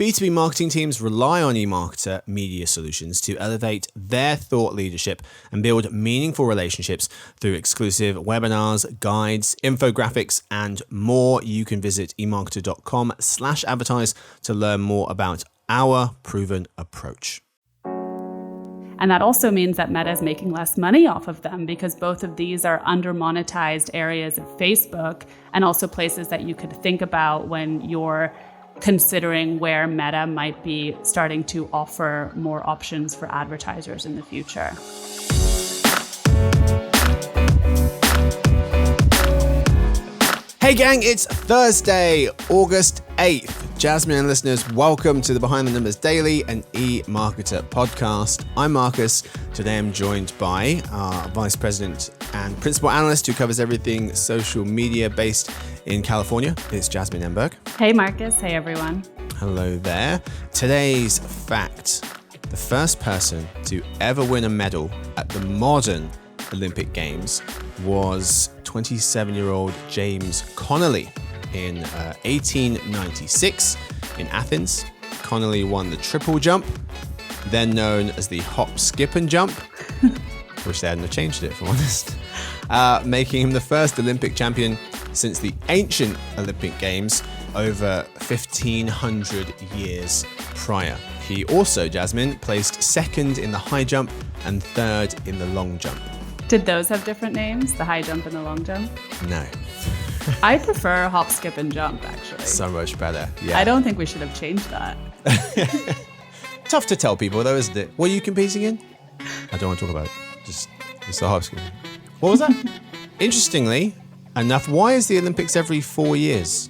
B2B marketing teams rely on eMarketer Media Solutions to elevate their thought leadership and build meaningful relationships through exclusive webinars, guides, infographics, and more. You can visit emarketer.com/advertise to learn more about our proven approach. And that also means that Meta is making less money off of them because both of these are under-monetized areas of Facebook and also places that you could think about when you're considering where Meta might be starting to offer more options for advertisers in the future. Hey gang, it's Thursday, August 8th. Jasmine and listeners, welcome to the Behind the Numbers Daily, an eMarketer podcast. I'm Marcus. Today I'm joined by our Vice President and Principal Analyst who covers everything social media based in California. It's Jasmine Emberg. Hey Marcus, hey everyone. Hello there. Today's fact: the first person to ever win a medal at the modern Olympic Games was 27-year-old James Connolly. In 1896 in Athens, Connolly won the triple jump, then known as the hop, skip and jump. Wish they hadn't have changed it, if I'm honest. Making him the first Olympic champion since the ancient Olympic Games over 1,500 years prior. He also, Jasmine, placed second in the high jump and third in the long jump. Did those have different names, the high jump and the long jump? No. I prefer hop, skip, and jump, actually. So much better, yeah. I don't think we should have changed that. Tough to tell people, though, isn't it? What are you competing in? I don't want to talk about it. Just the hop, skip. What was that? Interestingly enough, why is the Olympics every 4 years?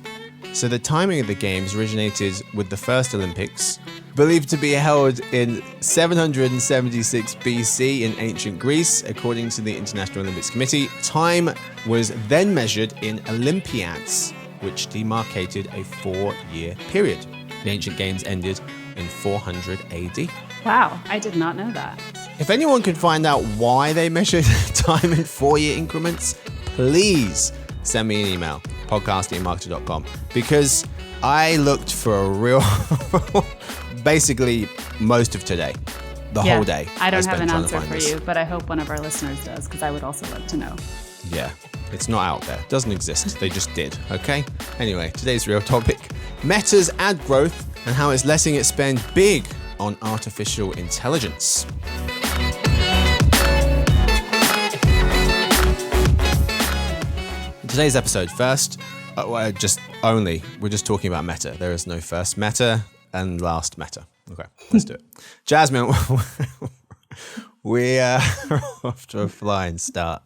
So the timing of the games originated with the first Olympics, believed to be held in 776 BC in ancient Greece, according to the International Olympics Committee. Time was then measured in Olympiads, which demarcated a 4-year period. The ancient games ended in 400 AD. Wow, I did not know that. If anyone can find out why they measured time in 4-year increments, please send me an email, podcast@emarketer.com, because I looked for a real... basically most of today, the whole day. I don't have an answer for you, but I hope one of our listeners does, because I would also like to know. Yeah, it's not out there. It doesn't exist. They just did, okay? Anyway, today's real topic: Meta's ad growth and how it's letting it spend big on artificial intelligence. In today's episode, first, we're just talking about Meta. There is no first Meta and last Meta. Okay, let's do it. Jasmine, we are off to a flying start.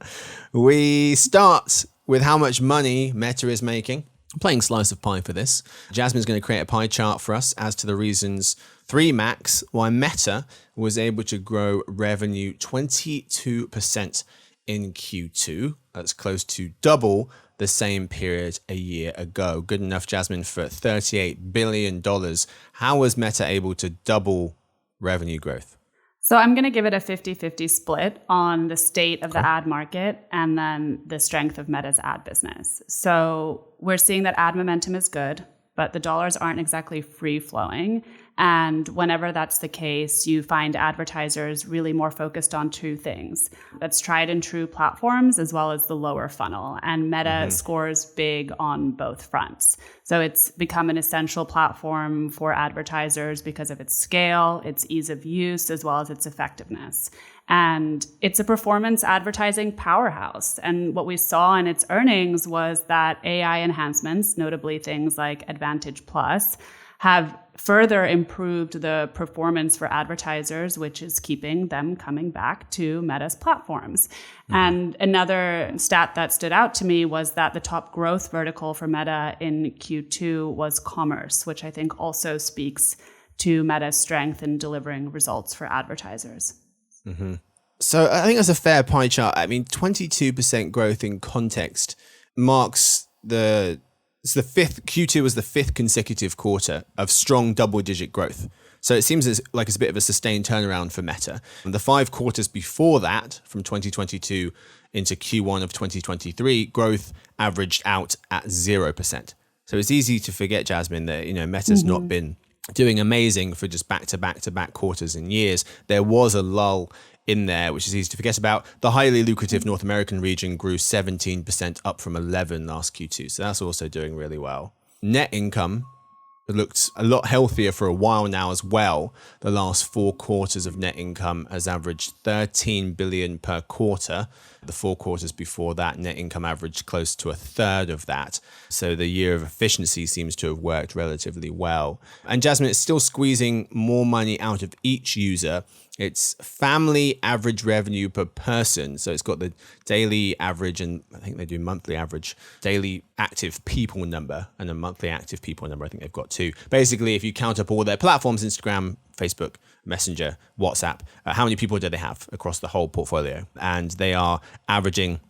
We start with how much money Meta is making. I'm playing slice of pie for this. Jasmine's going to create a pie chart for us as to the reasons, 3 max, why Meta was able to grow revenue 22% in Q2. That's close to double the same period a year ago. Good enough, Jasmine, for $38 billion. How was Meta able to double revenue growth? So I'm going to give it a 50-50 split on the state of the ad market and then the strength of Meta's ad business. So we're seeing that ad momentum is good, but the dollars aren't exactly free-flowing. And whenever that's the case, you find advertisers really more focused on 2 things. That's tried and true platforms as well as the lower funnel. And Meta scores big on both fronts. So it's become an essential platform for advertisers because of its scale, its ease of use, as well as its effectiveness. And it's a performance advertising powerhouse. And what we saw in its earnings was that AI enhancements, notably things like Advantage Plus, have further improved the performance for advertisers, which is keeping them coming back to Meta's platforms. And another stat that stood out to me was that the top growth vertical for Meta in Q2 was commerce, which I think also speaks to Meta's strength in delivering results for advertisers. So I think that's a fair pie chart. I mean, 22% growth in context marks Q2 was the 5th consecutive quarter of strong double-digit growth. So it seems like it's a bit of a sustained turnaround for Meta. The 5 quarters before that, from 2022 into Q1 of 2023, growth averaged out at 0%. So it's easy to forget, Jasmine, that Meta's not been doing amazing for just back-to-back-to-back quarters and years. There was a lull in there, which is easy to forget about. The highly lucrative North American region grew 17%, up from 11 last Q2. So that's also doing really well. Net income looked a lot healthier for a while now as well. The last 4 quarters of net income has averaged 13 billion per quarter. The 4 quarters before that, net income averaged close to a third of that. So the year of efficiency seems to have worked relatively well. And Jasmine, it's still squeezing more money out of each user. It's family average revenue per person. So it's got the daily average, and I think they do monthly average, daily active people number, and a monthly active people number. I think they've got 2. Basically, if you count up all their platforms, Instagram, Facebook, Messenger, WhatsApp, how many people do they have across the whole portfolio? And they are averaging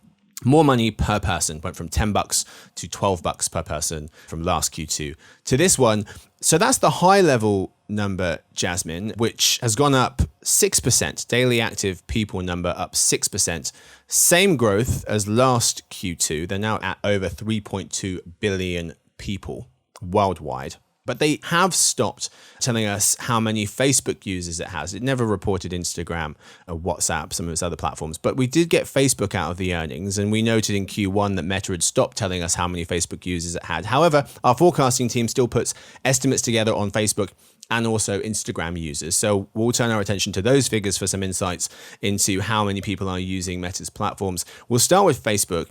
more money per person, went from $10 to $12 per person from last Q2 to this one. So that's the high level number, Jasmine, which has gone up 6%. Daily active people number up 6%. Same growth as last Q2. They're now at over 3.2 billion people worldwide. But they have stopped telling us how many Facebook users it has. It never reported Instagram or WhatsApp, some of its other platforms. But we did get Facebook out of the earnings, and we noted in Q1 that Meta had stopped telling us how many Facebook users it had. However, our forecasting team still puts estimates together on Facebook and also Instagram users. So we'll turn our attention to those figures for some insights into how many people are using Meta's platforms. We'll start with Facebook.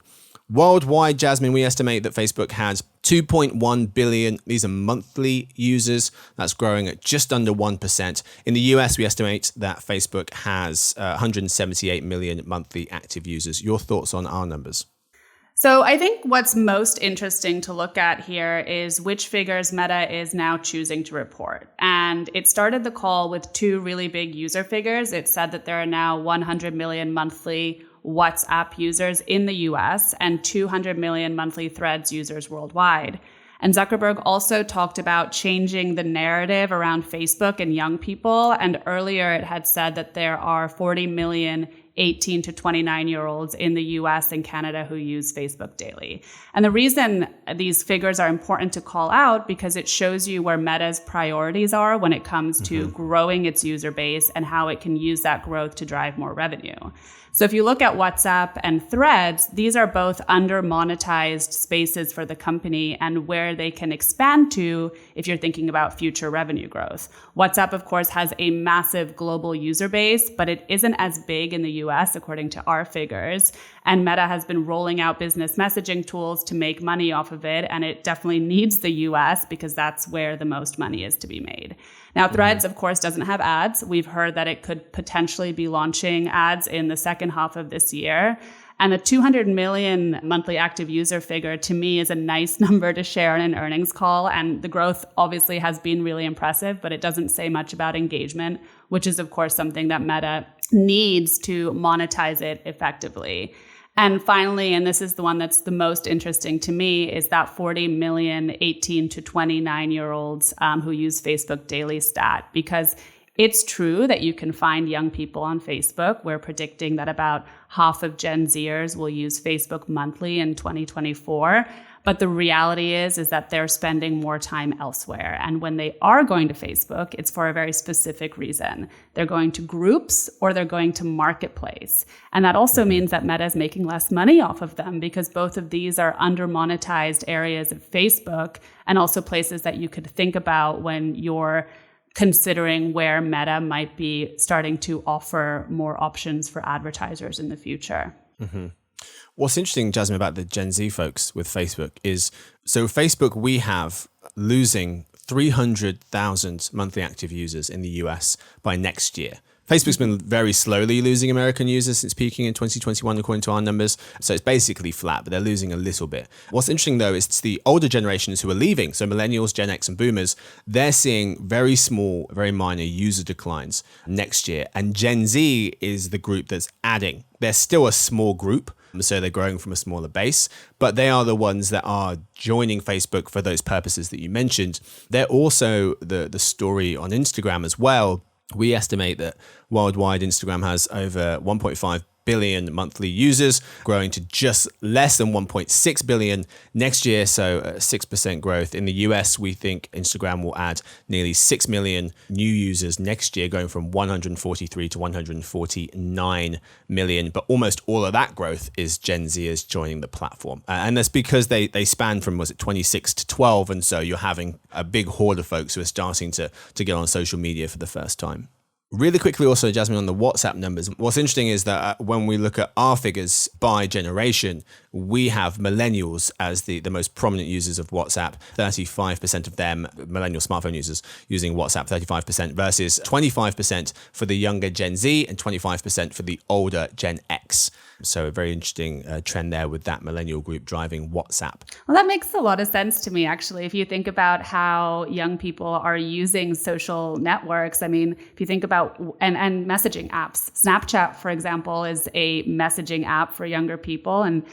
Worldwide, Jasmine, we estimate that Facebook has 2.1 billion. These are monthly users. That's growing at just under 1%. In the US, we estimate that Facebook has 178 million monthly active users. Your thoughts on our numbers? So I think what's most interesting to look at here is which figures Meta is now choosing to report. And it started the call with 2 really big user figures. It said that there are now 100 million monthly WhatsApp users in the US and 200 million monthly Threads users worldwide. And Zuckerberg also talked about changing the narrative around Facebook and young people. And earlier it had said that there are 40 million 18 to 29-year-olds in the US and Canada who use Facebook daily. And the reason these figures are important to call out because it shows you where Meta's priorities are when it comes to growing its user base and how it can use that growth to drive more revenue. So if you look at WhatsApp and Threads, these are both under-monetized spaces for the company and where they can expand to if you're thinking about future revenue growth. WhatsApp, of course, has a massive global user base, but it isn't as big in the US, according to our figures. And Meta has been rolling out business messaging tools to make money off of it, and it definitely needs the US because that's where the most money is to be made. Now, Threads, of course, doesn't have ads. We've heard that it could potentially be launching ads in the second half of this year. And the 200 million monthly active user figure, to me, is a nice number to share in an earnings call. And the growth obviously has been really impressive, but it doesn't say much about engagement, which is, of course, something that Meta needs to monetize it effectively. And finally, and this is the one that's the most interesting to me, is that 40 million 18 to 29-year-olds who use Facebook daily stat. Because it's true that you can find young people on Facebook. We're predicting that about half of Gen Zers will use Facebook monthly in 2024. But the reality is that they're spending more time elsewhere. And when they are going to Facebook, it's for a very specific reason. They're going to groups or they're going to Marketplace. And that also means that Meta is making less money off of them because both of these are under-monetized areas of Facebook and also places that you could think about when you're considering where Meta might be starting to offer more options for advertisers in the future. Mm-hmm. What's interesting, Jasmine, about the Gen Z folks with Facebook is, so Facebook, we have losing 300,000 monthly active users in the US by next year. Facebook's been very slowly losing American users since peaking in 2021, according to our numbers. So it's basically flat, but they're losing a little bit. What's interesting, though, is it's the older generations who are leaving. So millennials, Gen X, and boomers, they're seeing very small, very minor user declines next year. And Gen Z is the group that's adding. They're still a small group, so they're growing from a smaller base, but they are the ones that are joining Facebook for those purposes that you mentioned. They're also the story on Instagram as well. We estimate that worldwide Instagram has over 1.5 billion monthly users, growing to just less than 1.6 billion next year. So 6% growth. In the US, we think Instagram will add nearly 6 million new users next year, going from 143 to 149 million. But almost all of that growth is Gen Zers joining the platform. And that's because they span from, 26 to 12. And so you're having a big horde of folks who are starting to get on social media for the first time. Really quickly also, Jasmine, on the WhatsApp numbers, what's interesting is that when we look at our figures by generation, we have millennials as the most prominent users of WhatsApp. 35% of them, millennial smartphone users, using WhatsApp, 35% versus 25% for the younger Gen Z and 25% for the older Gen X. So a very interesting trend there with that millennial group driving WhatsApp. Well, that makes a lot of sense to me, actually. If you think about how young people are using social networks, I mean, if you think about and messaging apps, Snapchat, for example, is a messaging app for younger people. And,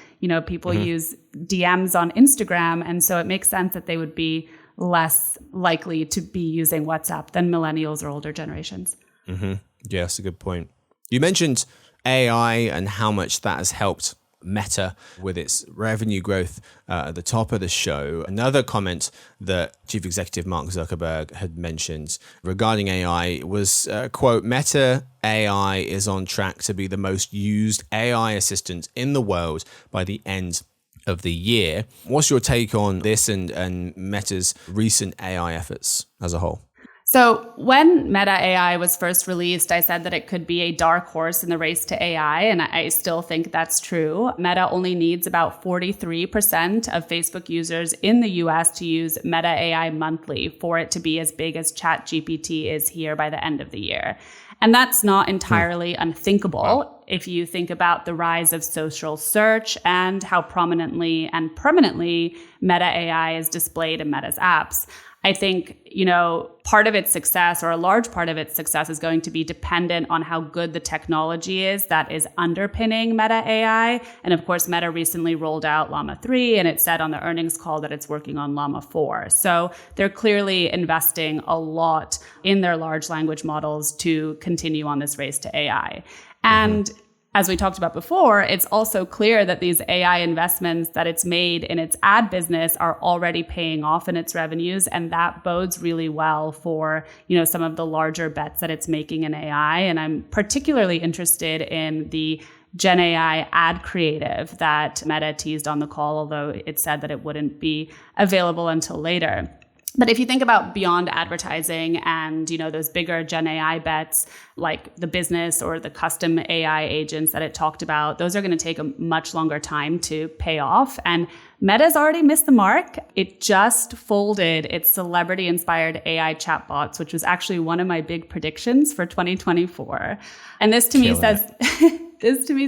people use DMs on Instagram. And so it makes sense that they would be less likely to be using WhatsApp than millennials or older generations. Mm-hmm. Yeah, that's a good point. You mentioned AI and how much that has helped Meta with its revenue growth at the top of the show. Another comment that Chief Executive Mark Zuckerberg had mentioned regarding AI was, quote, Meta AI is on track to be the most used AI assistant in the world by the end of the year. What's your take on this and Meta's recent AI efforts as a whole? So when Meta AI was first released, I said that it could be a dark horse in the race to AI, and I still think that's true. Meta only needs about 43% of Facebook users in the US to use Meta AI monthly for it to be as big as ChatGPT is here by the end of the year. And that's not entirely unthinkable if you think about the rise of social search and how prominently and permanently Meta AI is displayed in Meta's apps. I think, part of its success, or a large part of its success, is going to be dependent on how good the technology is that is underpinning Meta AI. And of course, Meta recently rolled out Llama 3, and it said on the earnings call that it's working on Llama 4. So they're clearly investing a lot in their large language models to continue on this race to AI. And as we talked about before, it's also clear that these AI investments that it's made in its ad business are already paying off in its revenues. And that bodes really well for, some of the larger bets that it's making in AI. And I'm particularly interested in the Gen AI ad creative that Meta teased on the call, although it said that it wouldn't be available until later. But if you think about beyond advertising and, those bigger Gen AI bets like the business or the custom AI agents that it talked about, those are going to take a much longer time to pay off. And Meta's already missed the mark. It just folded its celebrity-inspired AI chatbots, which was actually one of my big predictions for 2024. And this to me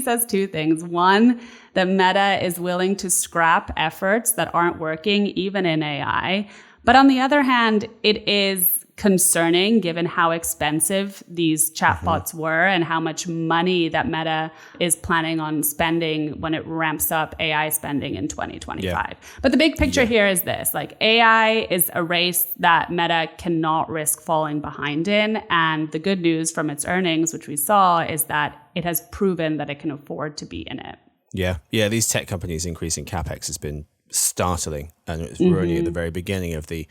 says two things. One, that Meta is willing to scrap efforts that aren't working, even in AI. But on the other hand, it is concerning given how expensive these chatbots were and how much money that Meta is planning on spending when it ramps up AI spending in 2025. Yeah. But the big picture here is this, AI is a race that Meta cannot risk falling behind in. And the good news from its earnings, which we saw, is that it has proven that it can afford to be in it. Yeah. These tech companies increasing CapEx has been startling, and we're only at the very beginning of the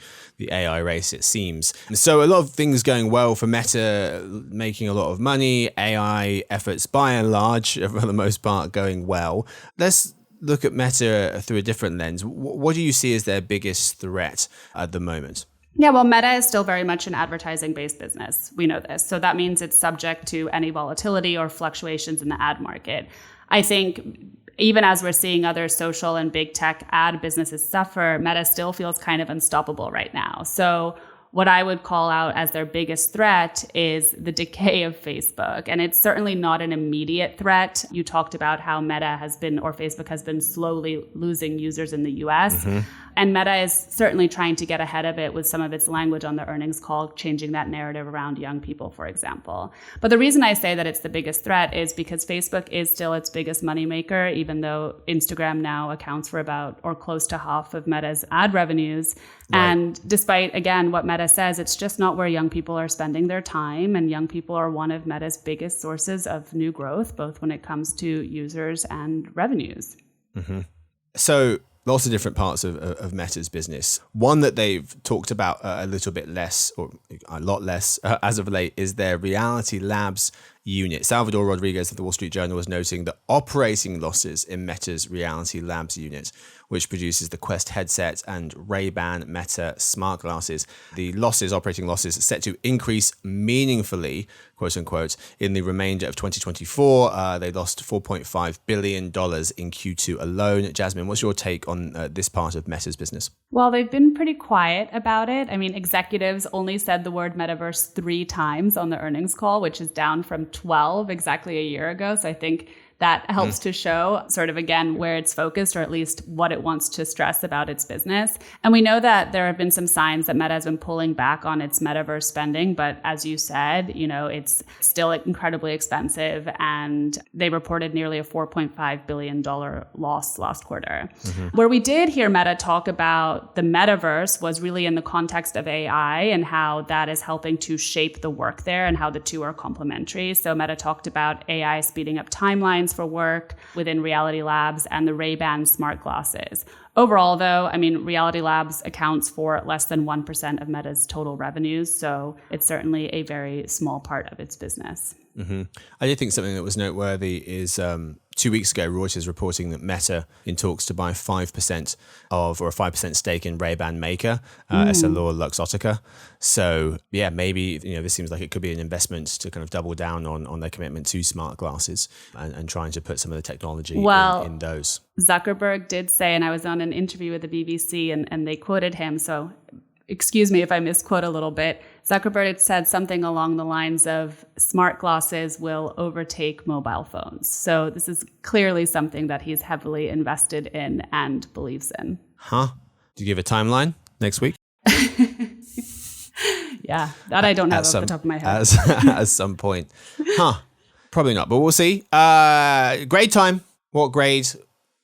AI race, it seems. So a lot of things going well for Meta, making a lot of money, AI efforts by and large, for the most part, going well. Let's look at Meta through a different lens. What do you see as their biggest threat at the moment? Yeah, well, Meta is still very much an advertising-based business. We know this. So that means it's subject to any volatility or fluctuations in the ad market. I think even as we're seeing other social and big tech ad businesses suffer, Meta still feels kind of unstoppable right now. So what I would call out as their biggest threat is the decay of Facebook. And it's certainly not an immediate threat. You talked about how Meta has been, or Facebook has been, slowly losing users in the US. And Meta is certainly trying to get ahead of it with some of its language on the earnings call, changing that narrative around young people, for example. But the reason I say that it's the biggest threat is because Facebook is still its biggest moneymaker, even though Instagram now accounts for about or close to half of Meta's ad revenues. Right. And despite, again, what Meta Meta says it's just not where young people are spending their time. And young people are one of Meta's biggest sources of new growth, both when it comes to users and revenues. Mm-hmm. So lots of different parts of Meta's business. One that they've talked about a little bit less, or a lot less as of late, is their Reality Labs unit. Salvador Rodriguez of the Wall Street Journal was noting the operating losses in Meta's Reality Labs unit, which produces the Quest headset and Ray-Ban Meta smart glasses. The operating losses, are set to increase meaningfully, quote unquote, in the remainder of 2024. They lost $4.5 billion in Q2 alone. Jasmine, what's your take on this part of Meta's business? Well, they've been pretty quiet about it. I mean, executives only said the word metaverse 3 times on the earnings call, which is down from 12 exactly a year ago. So I think that helps to show sort of, again, where it's focused, or at least what it wants to stress about its business. And we know that there have been some signs that Meta has been pulling back on its metaverse spending. But as you said, it's still incredibly expensive. And they reported nearly a $4.5 billion loss last quarter. Mm-hmm. Where we did hear Meta talk about the metaverse was really in the context of AI and how that is helping to shape the work there and how the two are complementary. So Meta talked about AI speeding up timelines for work within Reality Labs and the Ray-Ban smart glasses. Overall, though, Reality Labs accounts for less than 1% of Meta's total revenues, so it's certainly a very small part of its business. Mm-hmm. I did think something that was noteworthy is 2 weeks ago, Reuters reporting that Meta in talks to buy 5% of, or a 5% stake in Ray-Ban maker, EssilorLuxottica. So yeah, maybe, this seems like it could be an investment to kind of double down on their commitment to smart glasses and trying to put some of the technology in those. Zuckerberg did say, and I was on an interview with the BBC and they quoted him, so excuse me if I misquote a little bit. Zuckerberg had said something along the lines of smart glasses will overtake mobile phones. So this is clearly something that he's heavily invested in and believes in. Huh? Do you give a timeline next week? Yeah, that I don't have off the top of my head. At some point. Huh? Probably not, but we'll see. Grade time. What grade,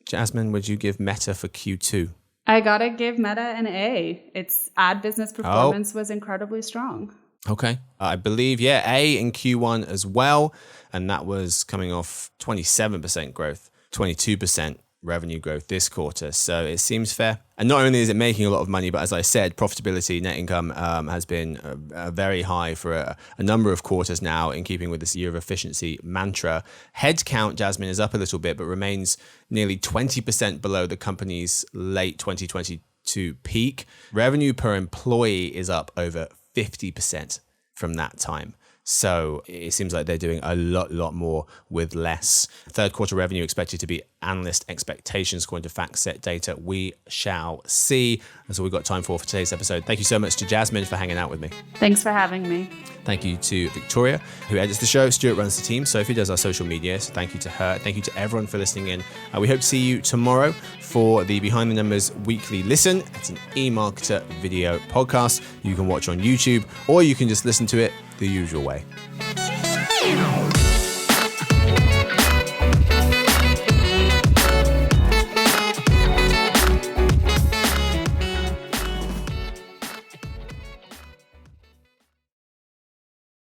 Jasmine, would you give Meta for Q2? I gotta give Meta an A. Its ad business performance was incredibly strong. Okay. I believe, A in Q1 as well. And that was coming off 27% growth, 22% revenue growth this quarter. So it seems fair. And not only is it making a lot of money, but as I said, profitability, net income has been very high for a number of quarters now, in keeping with this year of efficiency mantra. Headcount, Jasmine, is up a little bit, but remains nearly 20% below the company's late 2022 peak. Revenue per employee is up over 50% from that time. So it seems like they're doing a lot more with less. Third quarter revenue expected to be analyst expectations according to FactSet data. We shall see. That's all we've got time for today's episode. Thank you so much to Jasmine for hanging out with me. Thanks for having me. Thank you to Victoria, who edits the show. Stuart runs the team. Sophie does our social media. So thank you to her. Thank you to everyone for listening in. We hope to see you tomorrow for the Behind the Numbers Weekly Listen. It's an eMarketer video podcast you can watch on YouTube, or you can just listen to it the usual way.